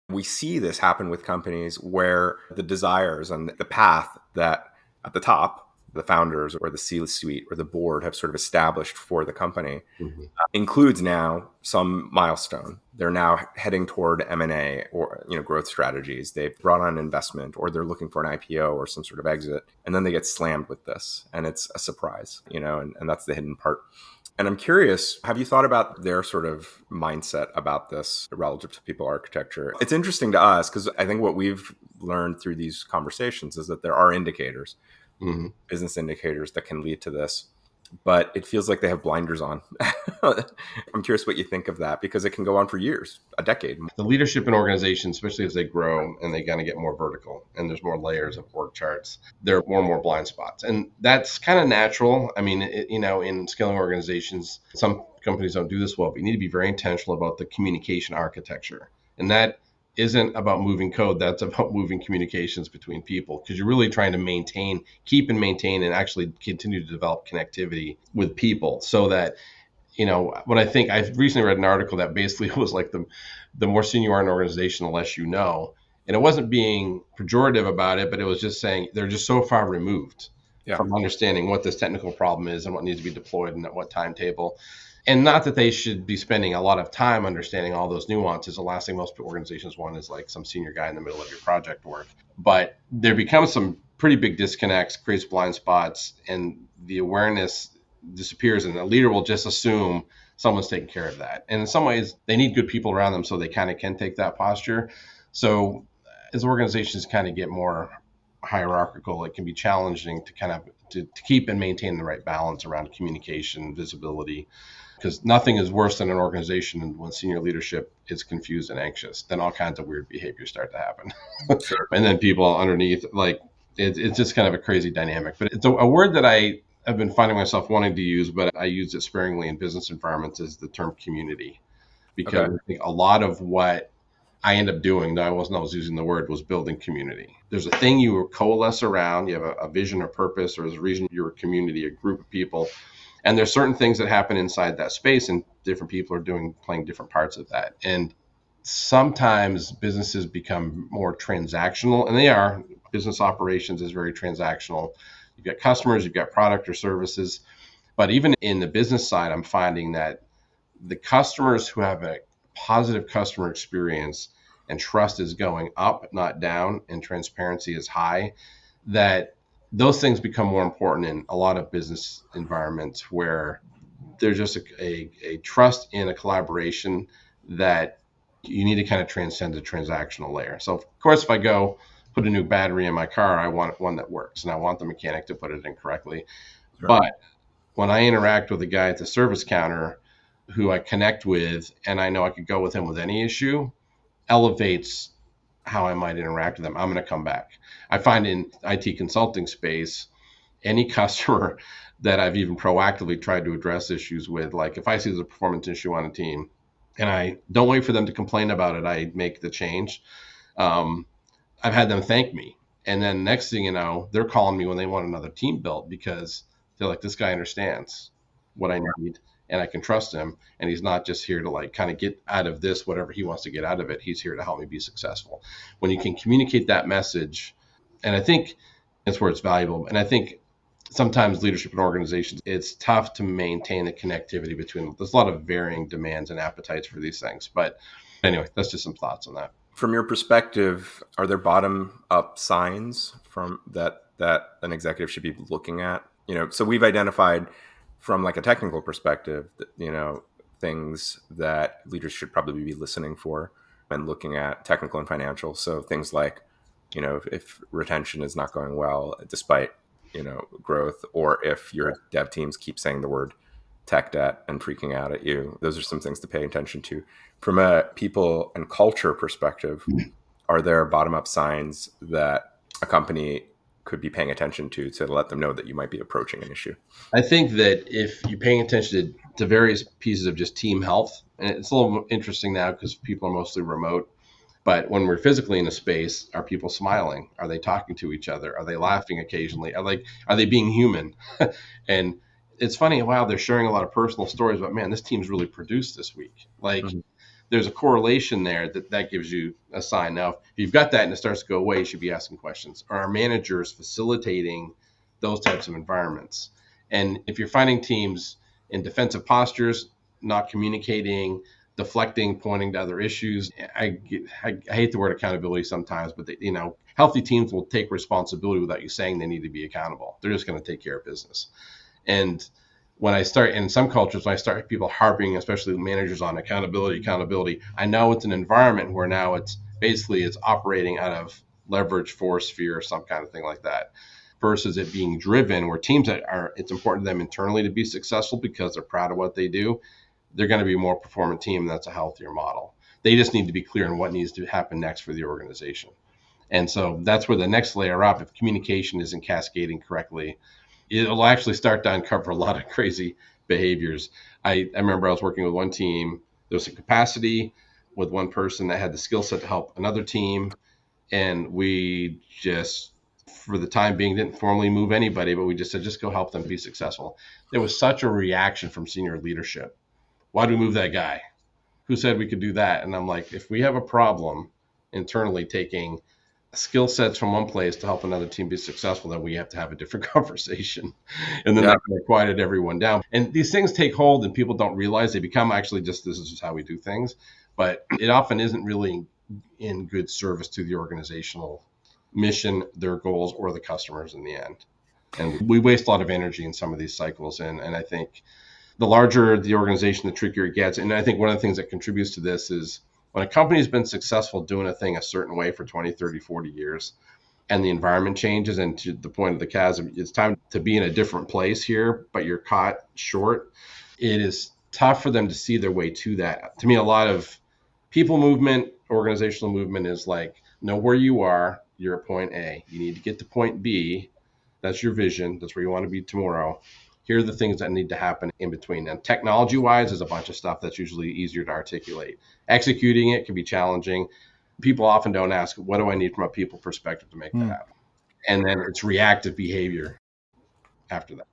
We see this happen with companies where the desires and the path that at the top, the founders or the C-suite or the board have sort of established for the company includes now some milestone. They're now heading toward M&A or growth strategies. They've brought on investment, or they're looking for an IPO or some sort of exit, and then they get slammed with this, and it's a surprise, and that's the hidden part. And I'm curious, have you thought about their sort of mindset about this relative to people architecture? It's interesting to us because I think what we've learned through these conversations is that there are indicators, business indicators that can lead to this, but it feels like they have blinders on. I'm curious what you think of that, because it can go on for years, a decade. The leadership in organizations, especially as they grow and they kind of get more vertical and there's more layers of org charts, there are more and more blind spots. And that's kind of natural. I mean, in scaling organizations, some companies don't do this well, but you need to be very intentional about the communication architecture. And that isn't about moving code. That's about moving communications between people, because you're really trying to keep and maintain, and actually continue to develop connectivity with people so that, what I think, I recently read an article that basically was like the more senior you are in an organization, the less you know. And it wasn't being pejorative about it, but it was just saying they're just so far removed from understanding what this technical problem is and what needs to be deployed and at what timetable. And not that they should be spending a lot of time understanding all those nuances. The last thing most organizations want is like some senior guy in the middle of your project work. But there becomes some pretty big disconnects, creates blind spots, and the awareness disappears, and the leader will just assume someone's taking care of that. And in some ways, they need good people around them so they kind of can take that posture. So as organizations kind of get more hierarchical, it can be challenging to kind of to keep and maintain the right balance around communication, visibility, because nothing is worse than an organization when senior leadership is confused and anxious. Then all kinds of weird behaviors start to happen. And then people underneath, like, it's just kind of a crazy dynamic. But it's a word that I have been finding myself wanting to use, but I use it sparingly in business environments, is the term community. Because I think a lot of what I end up doing, though I was using the word, was building community. There's a thing you coalesce around. You have a vision or purpose, or there's a reason you're a community, a group of people. And there's certain things that happen inside that space, and different people are playing different parts of that. And sometimes businesses become more transactional, and they are. Business operations is very transactional. You've got customers, you've got product or services. But even in the business side, I'm finding that the customers who have a positive customer experience and trust is going up, not down, and transparency is high, that those things become more important in a lot of business environments where there's just a trust in a collaboration that you need to kind of transcend the transactional layer. So, of course, if I go put a new battery in my car, I want one that works, and I want the mechanic to put it in correctly. Sure. But when I interact with a guy at the service counter who I connect with, and I know I could go with him with any issue, elevates how I might interact with them. I'm going to come back. I find in IT consulting space, any customer that I've even proactively tried to address issues with, like if I see there's a performance issue on a team and I don't wait for them to complain about it, I make the change. I've had them thank me. And then next thing you know, they're calling me when they want another team built, because they're like, this guy understands what I need and I can trust him. And he's not just here to like kind of get out of this, whatever he wants to get out of it. He's here to help me be successful. When you can communicate that message, and I think that's where it's valuable. And I think sometimes leadership in organizations, it's tough to maintain the connectivity between, there's a lot of varying demands and appetites for these things. But anyway, that's just some thoughts on that. From your perspective, are there bottom-up signs from that an executive should be looking at? So we've identified from like a technical perspective, things that leaders should probably be listening for and looking at, technical and financial. So things like, if retention is not going well despite, growth, or if your dev teams keep saying the word tech debt and freaking out at you, those are some things to pay attention to. From a people and culture perspective, are there bottom-up signs that a company could be paying attention to let them know that you might be approaching an issue? I think that if you're paying attention to various pieces of just team health, and it's a little interesting now because people are mostly remote, but when we're physically in a space, are people smiling? Are they talking to each other? Are they laughing occasionally? Are they being human? And it's funny, wow, they're sharing a lot of personal stories, but man, this team's really produced this week. there's a correlation there that gives you a sign. Now, if you've got that and it starts to go away, you should be asking questions. Are our managers facilitating those types of environments? And if you're finding teams in defensive postures, not communicating, deflecting, pointing to other issues, I hate the word accountability sometimes, but healthy teams will take responsibility without you saying they need to be accountable. They're just going to take care of business. And when I start in some cultures, when I start people harping, especially managers, on accountability, I know it's an environment where now it's operating out of leverage, force, fear, some kind of thing like that, versus it being driven where teams it's important to them internally to be successful because they're proud of what they do. They're going to be a more performant team. And that's a healthier model. They just need to be clear on what needs to happen next for the organization. And so that's where the next layer up, if communication isn't cascading correctly, it'll actually start to uncover a lot of crazy behaviors. I remember I was working with one team. There was a capacity with one person that had the skill set to help another team. And we just, for the time being, didn't formally move anybody, but we just said, just go help them be successful. There was such a reaction from senior leadership. Why do we move that guy? Who said we could do that? And I'm like, if we have a problem internally taking skill sets from one place to help another team be successful, then we have to have a different conversation. And then that kind of quieted everyone down. And these things take hold and people don't realize they become actually just, this is just how we do things. But it often isn't really in good service to the organizational mission, their goals, or the customers in the end. And we waste a lot of energy in some of these cycles. And I think the larger the organization, the trickier it gets. And I think one of the things that contributes to this is when a company has been successful doing a thing a certain way for 20, 30, 40 years, and the environment changes, and to the point of the chasm, it's time to be in a different place here, but you're caught short. It is tough for them to see their way to that. To me, a lot of people movement, organizational movement is like, know where you are. You're at point A. You need to get to point B. That's your vision. That's where you want to be tomorrow. Here are the things that need to happen in between. And technology-wise, there's a bunch of stuff that's usually easier to articulate. Executing it can be challenging. People often don't ask, what do I need from a people perspective to make that happen? And then it's reactive behavior after that.